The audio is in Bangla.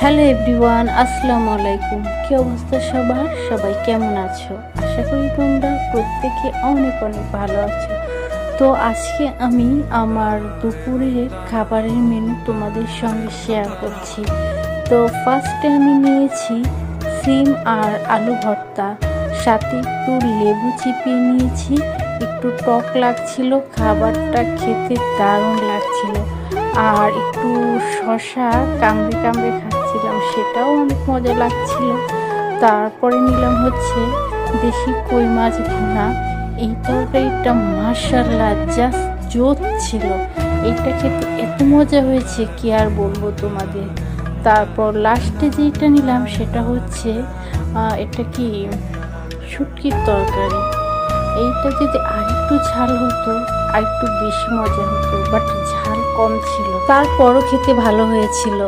হ্যালো এভরিওয়ান, আসসালামু আলাইকুম। কি অবস্থা সবার? সবাই কেমন আছো? আশা করি তোমরা প্রত্যেকে অনেক অনেক ভালো আছো। তো আজকে আমি আমার দুপুরের খাবারের মেনু তোমাদের সঙ্গে শেয়ার করছি। তো ফার্স্টে আমি নিয়েছি সিম আর আলু ভর্তা, সাথে একটু লেবু চিপিয়ে নিয়েছি। একটু টক লাগছিল, খাবারটা খেতে দারুণ লাগছিল। আর একটু শশা কামড়ে কামড়ে খাচ্ছিলাম, সেটাও অনেক মজা লাগছিল। তারপরে নিলাম হচ্ছে দেশি কই মাছ ভুনা। এই তরকারিটা মাশাআল্লাহ জাস্ট জোস ছিল। এইটা খেতে এত মজা হয়েছে কি আর বলবো তোমাদের। তারপর লাস্টে যেটা নিলাম সেটা হচ্ছে এটা কি শুটকির তরকারি। এইটা যদি আরেকটু ঝাল হতো আরেকটু বেশি মজা হতো, বাট ঝাল কম ছিল, তারপরও খেতে ভালো হয়েছিল।